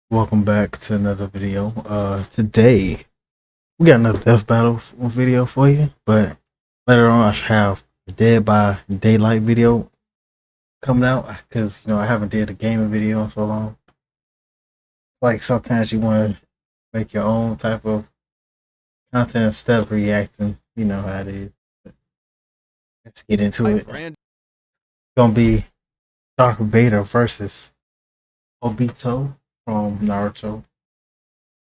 Welcome back to another video. Today we got another death battle video for you, but later on I should have a Dead by Daylight video coming out because I haven't did a gaming video in so long. Like sometimes you want to make your own type of content instead of reacting. You know how it is. But let's get into it. It's gonna be Darth Vader versus Obito from Naruto.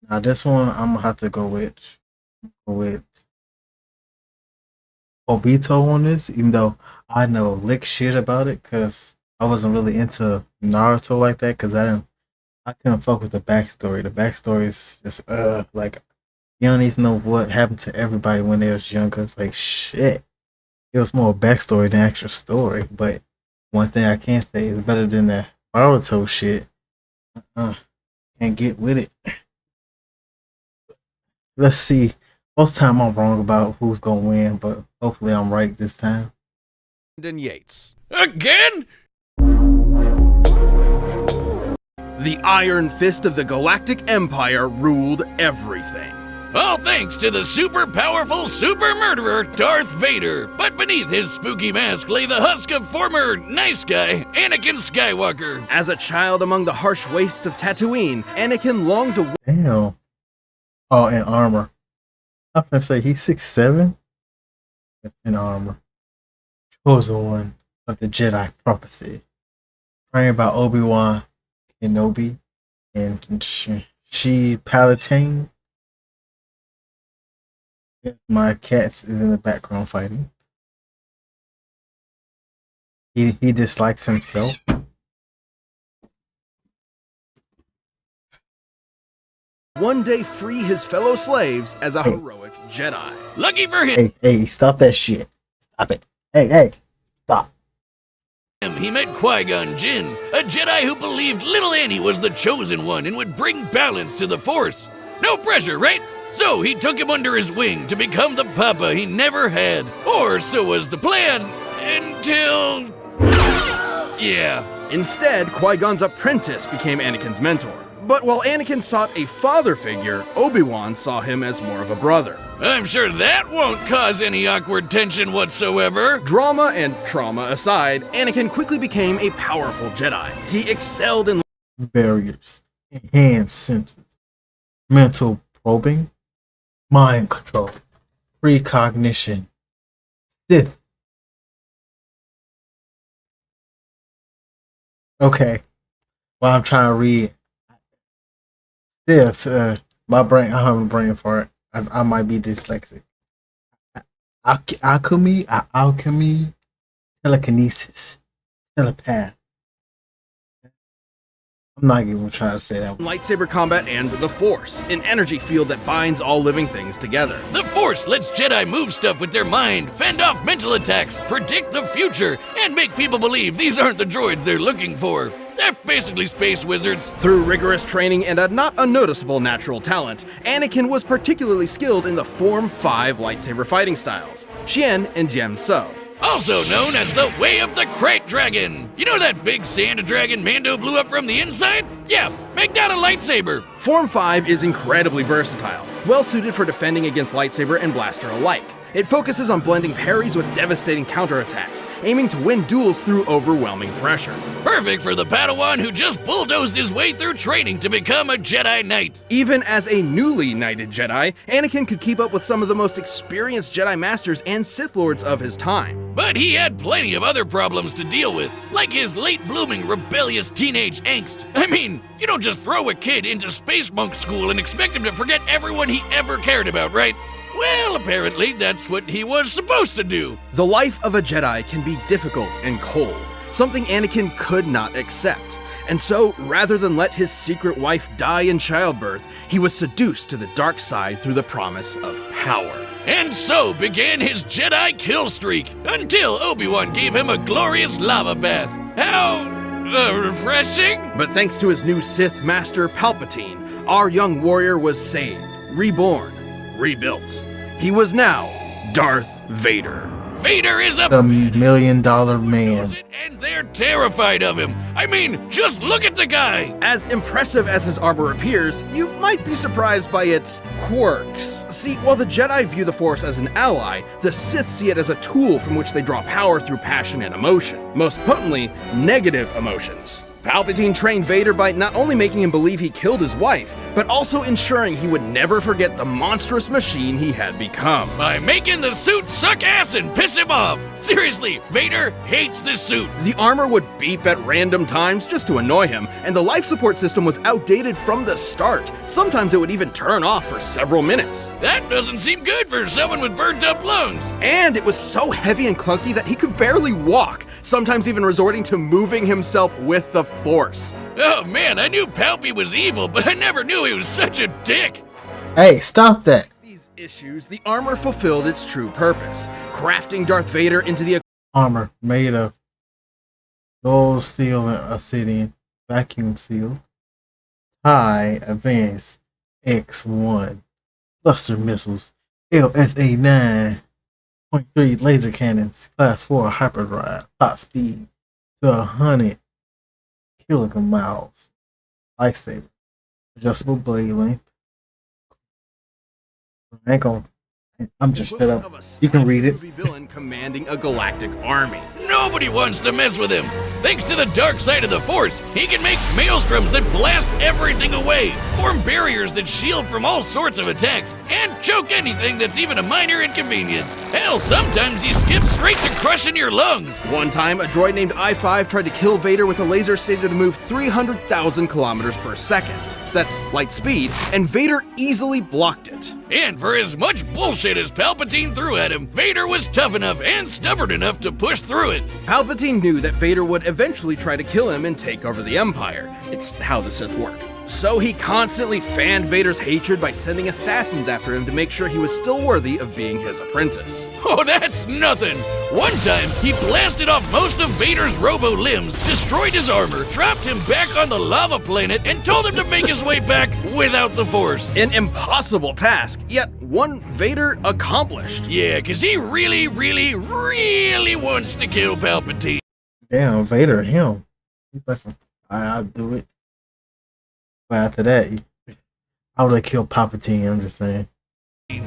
Now this one I'm gonna have to go with Obito on this, even though I know lick shit about it because I wasn't really into Naruto like that because I couldn't fuck with the backstory. The backstory is just like you don't need to know what happened to everybody when they was younger. It's like shit. It was more backstory than actual story. But one thing I can say is better than that Naruto shit. Can't get with it. Let's see. Most time I'm wrong about who's gonna win, but hopefully I'm right this time. And Yates. Again? The Iron Fist of the Galactic Empire ruled everything. All thanks to the super powerful super murderer Darth Vader. But beneath his spooky mask lay the husk of former nice guy Anakin Skywalker. As a child among the harsh wastes of Tatooine, Anakin longed to... Damn. Oh, in armor. I'm gonna say he's 6'7". In armor. Chosen one of the Jedi prophecy. Praying about Obi-Wan Kenobi and she Palatine. My cats is in the background fighting. He dislikes himself. One day free his fellow slaves as a heroic Jedi. Lucky for him. Hey, stop that shit. Stop it. Hey, stop. He met Qui-Gon Jinn, a Jedi who believed little Annie was the chosen one and would bring balance to the Force. No pressure, right? So he took him under his wing to become the papa he never had. Or so was the plan, until... yeah. Instead, Qui-Gon's apprentice became Anakin's mentor. But while Anakin sought a father figure, Obi-Wan saw him as more of a brother. I'm sure that won't cause any awkward tension whatsoever. Drama and trauma aside, Anakin quickly became a powerful Jedi. He excelled in barriers, enhanced senses, mental probing, mind control, precognition, Sith. Okay, while I'm trying to read this, my brain, I have a brain for it. I might be dyslexic. Alchemy, telekinesis, telepath. I'm not even trying to say that. Lightsaber combat and the Force, an energy field that binds all living things together. The Force lets Jedi move stuff with their mind, fend off mental attacks, predict the future, and make people believe these aren't the droids they're looking for. They're basically space wizards. Through rigorous training and a not unnoticeable natural talent, Anakin was particularly skilled in the Form 5 lightsaber fighting styles, Xian and Jian So. Also known as the Way of the Crate Dragon. You know that big sand dragon Mando blew up from the inside? Yeah, make that a lightsaber. Form 5 is incredibly versatile, well suited for defending against lightsaber and blaster alike. It focuses on blending parries with devastating counterattacks, aiming to win duels through overwhelming pressure. Perfect for the Padawan who just bulldozed his way through training to become a Jedi Knight. Even as a newly knighted Jedi, Anakin could keep up with some of the most experienced Jedi Masters and Sith Lords of his time. But he had plenty of other problems to deal with, like his late-blooming rebellious teenage angst. I mean, you don't just throw a kid into space monk school and expect him to forget everyone he ever cared about, right? Well, apparently that's what he was supposed to do. The life of a Jedi can be difficult and cold, something Anakin could not accept. And so, rather than let his secret wife die in childbirth, he was seduced to the dark side through the promise of power. And so began his Jedi kill streak, until Obi-Wan gave him a glorious lava bath. How... refreshing? But thanks to his new Sith Master Palpatine, our young warrior was saved, reborn, rebuilt. He was now Darth Vader. Vader is a The $1 million man. and they're terrified of him. I mean, just look at the guy. As impressive as his armor appears, you might be surprised by its quirks. See, while the Jedi view the Force as an ally, the Sith see it as a tool from which they draw power through passion and emotion. Most potently, negative emotions. Palpatine trained Vader by not only making him believe he killed his wife, but also ensuring he would never forget the monstrous machine he had become. By making the suit suck ass and piss him off. Seriously, Vader hates this suit. The armor would beep at random times just to annoy him, and the life support system was outdated from the start. Sometimes it would even turn off for several minutes. That doesn't seem good for someone with burnt up lungs. And it was so heavy and clunky that he could barely walk, sometimes even resorting to moving himself with the Force. Oh man, I knew Palpy was evil, but I never knew he was such a dick. Hey, stop that. These issues, the armor fulfilled its true purpose, crafting Darth Vader into the Armor made of gold, steel, and obsidian, vacuum seal, high advanced X1 cluster missiles, LSA 9.3 laser cannons, class 4 hyperdrive, top speed to 100 kilogram miles, lightsaber, adjustable blade length. I ain't gonna. I'm just shut up. You can read it. Villain commanding a galactic army. Nobody wants to mess with him. Thanks to the dark side of the Force, he can make maelstroms that blast everything away, form barriers that shield from all sorts of attacks, and choke anything that's even a minor inconvenience. Hell, sometimes he skips straight to crushing your lungs. One time, a droid named I-5 tried to kill Vader with a laser stated to move 300,000 kilometers per second. That's light speed, and Vader easily blocked it. And for as much bullshit as Palpatine threw at him, Vader was tough enough and stubborn enough to push through it. Palpatine knew that Vader would eventually try to kill him and take over the Empire. It's how the Sith work. So he constantly fanned Vader's hatred by sending assassins after him to make sure he was still worthy of being his apprentice. Oh, that's nothing. One time, he blasted off most of Vader's robo limbs, destroyed his armor, dropped him back on the lava planet, and told him to make his way back without the Force. An impossible task, yet one Vader accomplished. Yeah, because he really, really, really wants to kill Palpatine. Damn, Vader, him. He's like, I'll do it. But after that, I would have killed Palpatine, I'm just saying.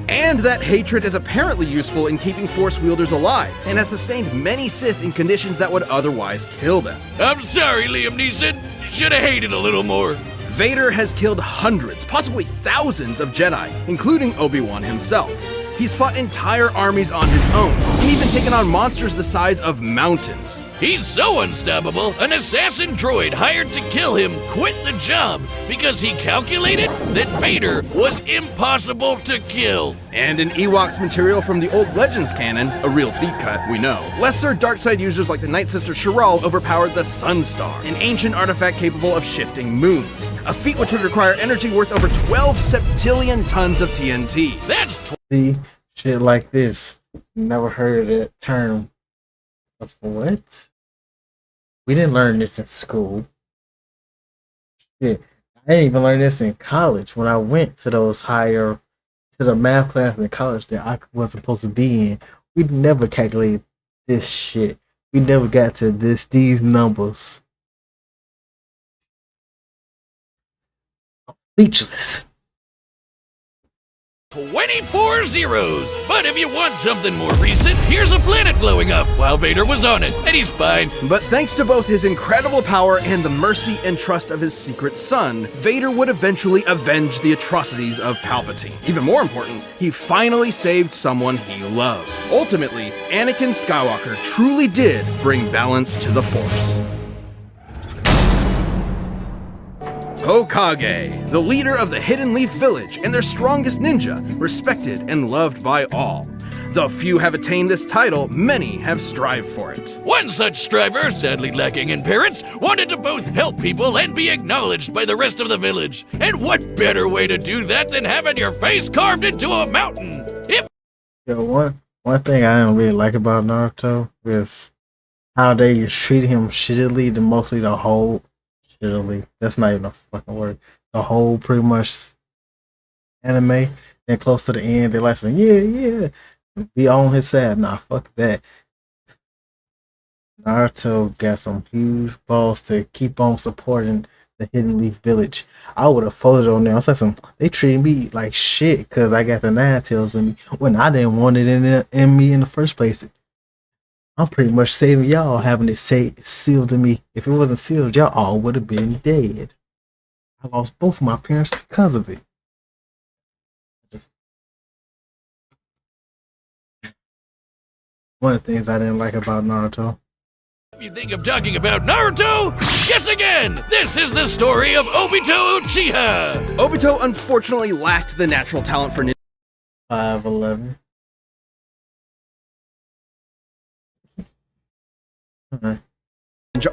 And that hatred is apparently useful in keeping Force wielders alive, and has sustained many Sith in conditions that would otherwise kill them. I'm sorry, Liam Neeson. Should have hated a little more. Vader has killed hundreds, possibly thousands of Jedi, including Obi-Wan himself. He's fought entire armies on his own, and even taken on monsters the size of mountains. He's so unstoppable, an assassin droid hired to kill him quit the job because he calculated that Vader was impossible to kill. And in Ewok's material from the old Legends canon, a real deep cut, we know, lesser dark-side users like the Night Sister Shirral overpowered the Sunstar, an ancient artifact capable of shifting moons, a feat which would require energy worth over 12 septillion tons of TNT. That's See, shit like this. Never heard of that term before. What? We didn't learn this in school. Shit. I didn't even learn this in college when I went to those to the math class in college that I wasn't supposed to be in. We never calculated this shit. We never got to these numbers. I'm speechless. 24 zeros. But if you want something more recent, here's a planet blowing up while Vader was on it, and he's fine. But thanks to both his incredible power and the mercy and trust of his secret son, Vader would eventually avenge the atrocities of Palpatine. Even more important, he finally saved someone he loved. Ultimately, Anakin Skywalker truly did bring balance to the Force. Hokage, the leader of the Hidden Leaf Village and their strongest ninja, respected and loved by all. Though few have attained this title, many have strived for it. One such striver, sadly lacking in parents, wanted to both help people and be acknowledged by the rest of the village. And what better way to do that than having your face carved into a mountain? Yo, one thing I don't really like about Naruto is how they treat him shittily, mostly the whole shittily. That's not even a fucking word. The whole pretty much anime. Then close to the end, they're like saying, yeah, be on his side. Nah, fuck that. Naruto got some huge balls to keep on supporting the Hidden Leaf Village. I would have folded on there. I was like, they treated me like shit because I got the Nine Tails in me when I didn't want it in me in the first place. I'm pretty much saving y'all having it sealed to me. If it wasn't sealed, y'all all would have been dead. I lost both of my parents because of it. One of the things I didn't like about Naruto. If you think I'm talking about Naruto, guess again! This is the story of Obito Uchiha! Obito unfortunately lacked the natural talent for ninja 5'11".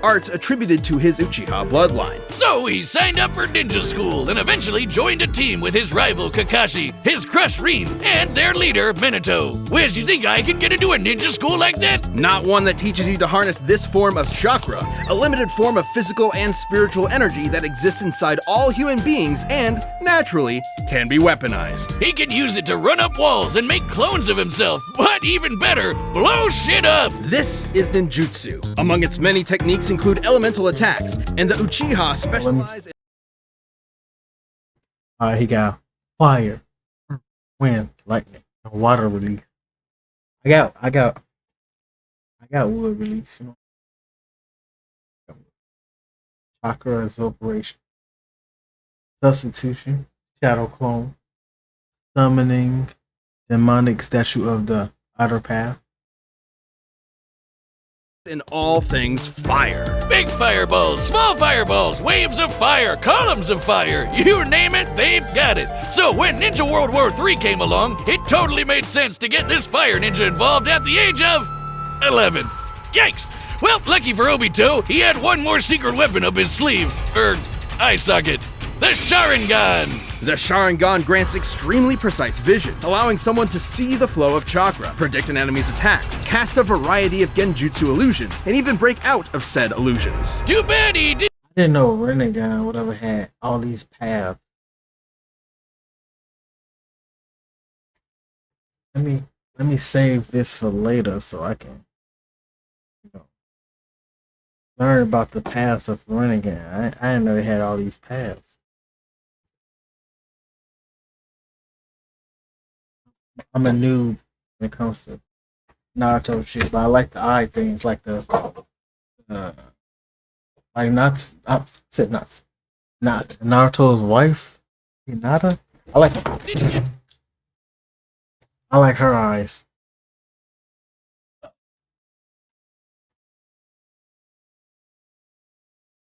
arts attributed to his Uchiha bloodline. So he signed up for ninja school and eventually joined a team with his rival Kakashi, his crush Rin, and their leader Minato. Where do you think I could get into a ninja school like that? Not one that teaches you to harness this form of chakra, a limited form of physical and spiritual energy that exists inside all human beings and, naturally, can be weaponized. He can use it to run up walls and make clones of himself, but even better, blow shit up! This is ninjutsu. Among its many techniques include elemental attacks, and the Uchiha specialize in... Alright, he got fire, wind, lightning, and water release. I got wood release, you know. Chakra absorption, substitution, shadow clone, summoning, demonic statue of the outer path. In all things fire. Big fireballs, small fireballs, waves of fire, columns of fire, you name it, they've got it. So when Ninja World War III came along, it totally made sense to get this fire ninja involved at the age of 11. Yikes! Well, lucky for Obito, he had one more secret weapon up his sleeve, eye socket, the Sharingan. The Sharingan grants extremely precise vision, allowing someone to see the flow of chakra, predict an enemy's attacks, cast a variety of genjutsu illusions, and even break out of said illusions. Too bad he did. I didn't know Rinnegan would ever had all these paths. Let me save this for later so I can, you know, learn about the paths of Rinnegan. I didn't know he had all these paths. I'm a noob when it comes to Naruto shit, but I like the eye things, like the like nuts. I said nuts. Not Naruto's wife, Hinata. I like her eyes.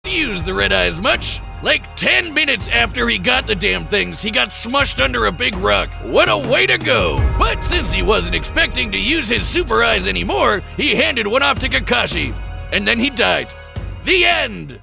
Use the red eyes much. Like 10 minutes after he got the damn things, he got smushed under a big rock. What a way to go! But since he wasn't expecting to use his super eyes anymore, he handed one off to Kakashi. And then he died. The end!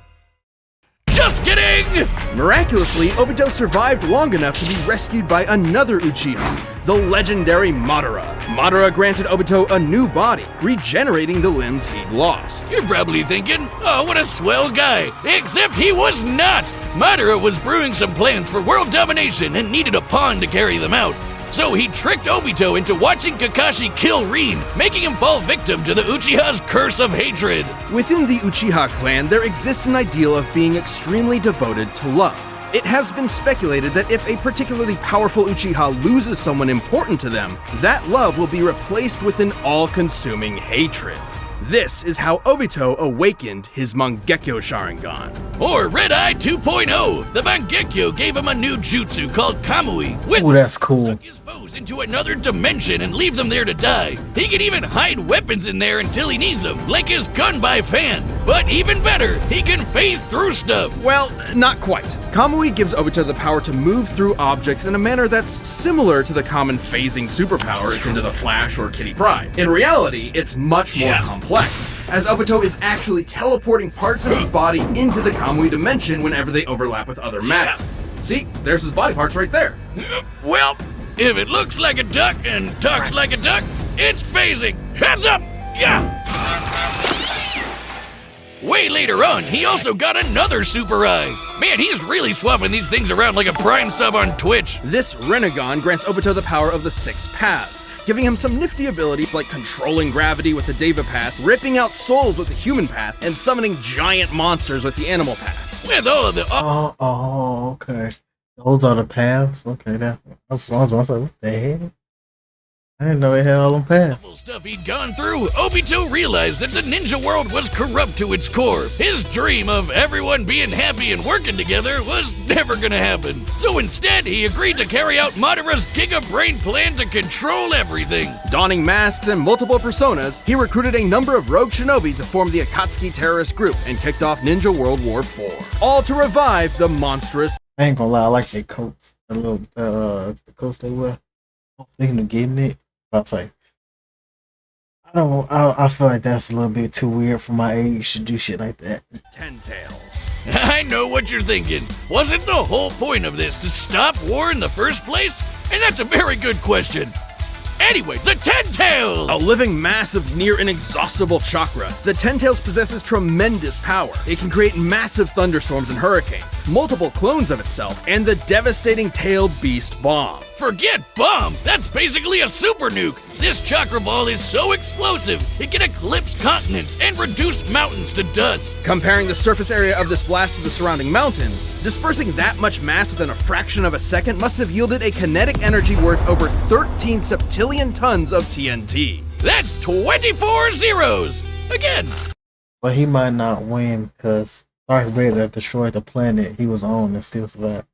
Just kidding! Miraculously, Obito survived long enough to be rescued by another Uchiha, the legendary Madara. Madara granted Obito a new body, regenerating the limbs he'd lost. You're probably thinking, oh, what a swell guy. Except he was not! Madara was brewing some plans for world domination and needed a pawn to carry them out. So he tricked Obito into watching Kakashi kill Rin, making him fall victim to the Uchiha's curse of hatred. Within the Uchiha clan, there exists an ideal of being extremely devoted to love. It has been speculated that if a particularly powerful Uchiha loses someone important to them, that love will be replaced with an all-consuming hatred. This is how Obito awakened his Mangekyo Sharingan. Or Red Eye 2.0. The Mangekyo gave him a new jutsu called Kamui. Ooh, that's cool. Suck his foes into another dimension and leave them there to die. He can even hide weapons in there until he needs them, like his gun by fan. But even better, he can phase through stuff. Well, not quite. Kamui gives Obito the power to move through objects in a manner that's similar to the common phasing superpower akin to the Flash or Kitty Pryde. In reality, it's much more complex, as Obito is actually teleporting parts of his body into the Kamui dimension whenever they overlap with other matter. See, there's his body parts right there. Well, if it looks like a duck and talks like a duck, it's phasing. Heads up! Yeah! Way later on, he also got another super eye. Man, he's really swapping these things around like a Prime sub on Twitch. This Rinnegan grants Obito the power of the 6 paths, giving him some nifty abilities like controlling gravity with the Deva Path, ripping out souls with the Human Path, and summoning giant monsters with the Animal Path. With all of the okay. Those are the paths. Okay, I was like, what the hell? I didn't know it had all them paths. stuff he'd gone through, Obito realized that the ninja world was corrupt to its core. His dream of everyone being happy and working together was never gonna happen. So instead, he agreed to carry out Madara's Giga Brain plan to control everything. Donning masks and multiple personas, he recruited a number of rogue shinobi to form the Akatsuki terrorist group and kicked off Ninja World War IV. All to revive the monstrous... I ain't gonna lie, I like their coats. The coats they wear. I'm thinking of getting it. I'll say, I feel like that's a little bit too weird for my age to do shit like that. Ten Tails. I know what you're thinking. Wasn't the whole point of this to stop war in the first place? And that's a very good question. Anyway, the Ten Tails! A living mass of near inexhaustible chakra, the Ten Tails possesses tremendous power. It can create massive thunderstorms and hurricanes, multiple clones of itself, and the devastating tailed beast bomb. Forget bomb! That's basically a super nuke! This chakra ball is so explosive, it can eclipse continents and reduce mountains to dust. Comparing the surface area of this blast to the surrounding mountains, dispersing that much mass within a fraction of a second must have yielded a kinetic energy worth over 13 septillion tons of TNT. That's 24 zeros! Again! But he might not win because Darth Vader destroyed the planet he was on and still survived.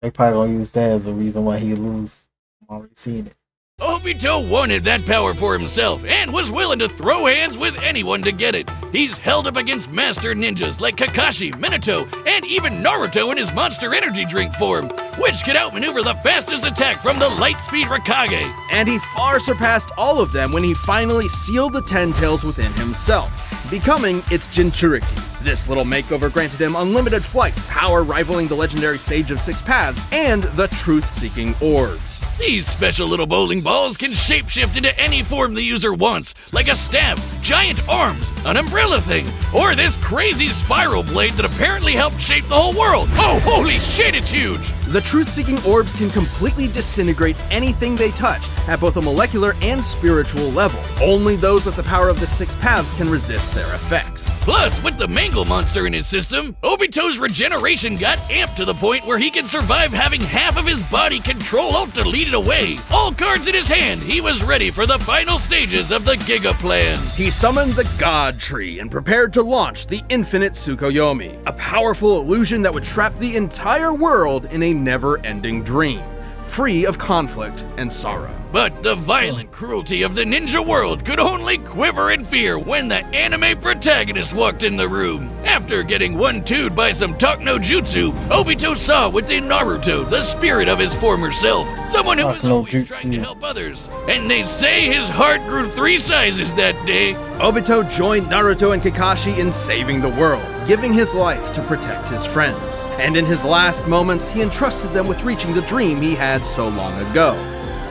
They probably gonna use that as a reason why he lose. I'm already seeing it. Obito wanted that power for himself and was willing to throw hands with anyone to get it. He's held up against master ninjas like Kakashi, Minato, and even Naruto in his monster energy drink form, which could outmaneuver the fastest attack from the light-speed Raikage. And he far surpassed all of them when he finally sealed the Ten Tails within himself, becoming its Jinchuriki. This little makeover granted him unlimited flight, power rivaling the legendary Sage of Six Paths, and the truth-seeking orbs. These special little bowling balls can shapeshift into any form the user wants, like a staff, giant arms, an umbrella thing, or this crazy spiral blade that apparently helped shape the whole world. Oh, holy shit, it's huge! The truth-seeking orbs can completely disintegrate anything they touch at both a molecular and spiritual level. Only those with the power of the Six Paths can resist their effects. Plus, with the Mangle monster in his system, Obito's regeneration got amped to the point where he could survive having half of his body control-alt-deleted away. All cards in his hand, he was ready for the final stages of the Giga Plan. He summoned the God Tree and prepared to launch the Infinite Tsukuyomi, a powerful illusion that would trap the entire world in a never-ending dream, free of conflict and sorrow. But the violent cruelty of the ninja world could only quiver in fear when the anime protagonist walked in the room. After getting 1-2'd by some talk no jutsu, Obito saw within Naruto the spirit of his former self, someone who was always trying to help others. And they'd say his heart grew 3 sizes that day. Obito joined Naruto and Kakashi in saving the world, giving his life to protect his friends. And in his last moments, he entrusted them with reaching the dream he had so long ago,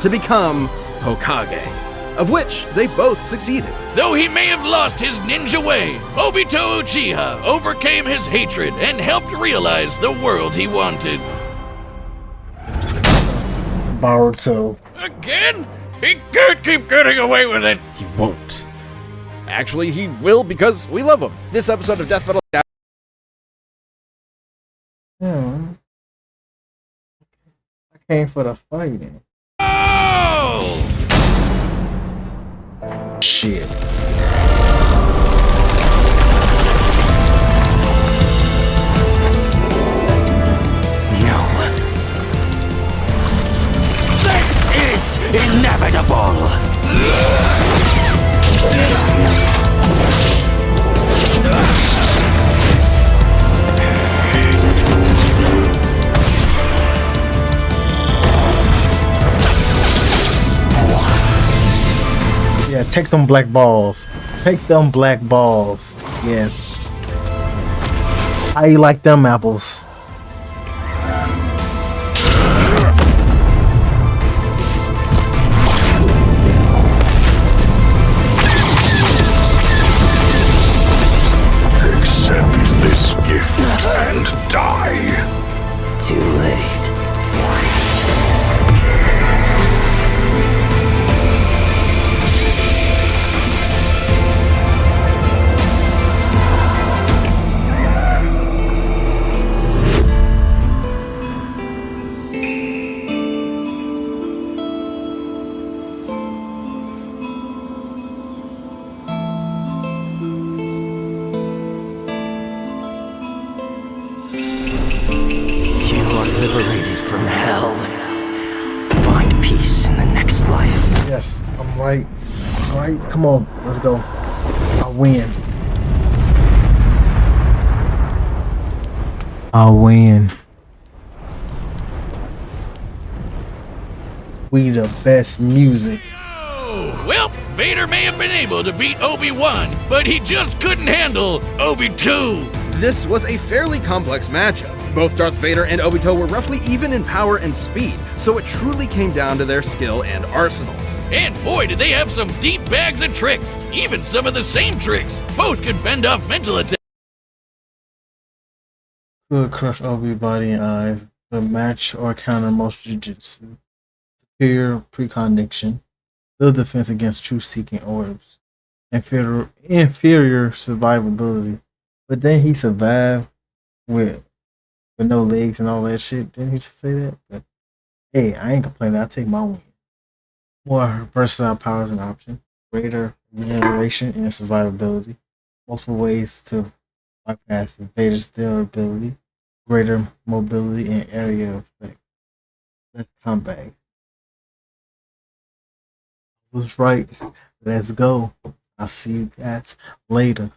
to become Hokage, of which they both succeeded. Though he may have lost his ninja way, Obito Uchiha overcame his hatred and helped realize the world he wanted. Naruto. Again? He can't keep getting away with it! He won't. Actually, he will because we love him. This episode of Death Battle... I came for the fighting. Oh! Shit. No. This is inevitable! Yeah, take them black balls. Take them black balls. Yes. How you like them apples? Accept this gift and die. Too late. from hell. Find peace in the next life. Yes, I'm right. Alright, come on, let's go. I'll win. I'll win. We the best music. Oh, well, Vader may have been able to beat Obi-Wan, but he just couldn't handle Obi-2. This was a fairly complex matchup. Both Darth Vader and Obito were roughly even in power and speed, so it truly came down to their skill and arsenals. And boy, did they have some deep bags of tricks, even some of the same tricks. Both could fend off mental attacks. Could crush Obi body and eyes. Could match or counter most jujutsu. Superior precognition. Little defense against truth-seeking orbs. Inferior survivability. But then he survived with no legs and all that shit. Didn't he just say that? But hey, I ain't complaining. I'll take my win. More versatile powers and option. Greater regeneration and survivability. Multiple ways to bypass Vader's durability. Greater mobility and area effect. Let's come back. I was right. Let's go. I'll see you guys later.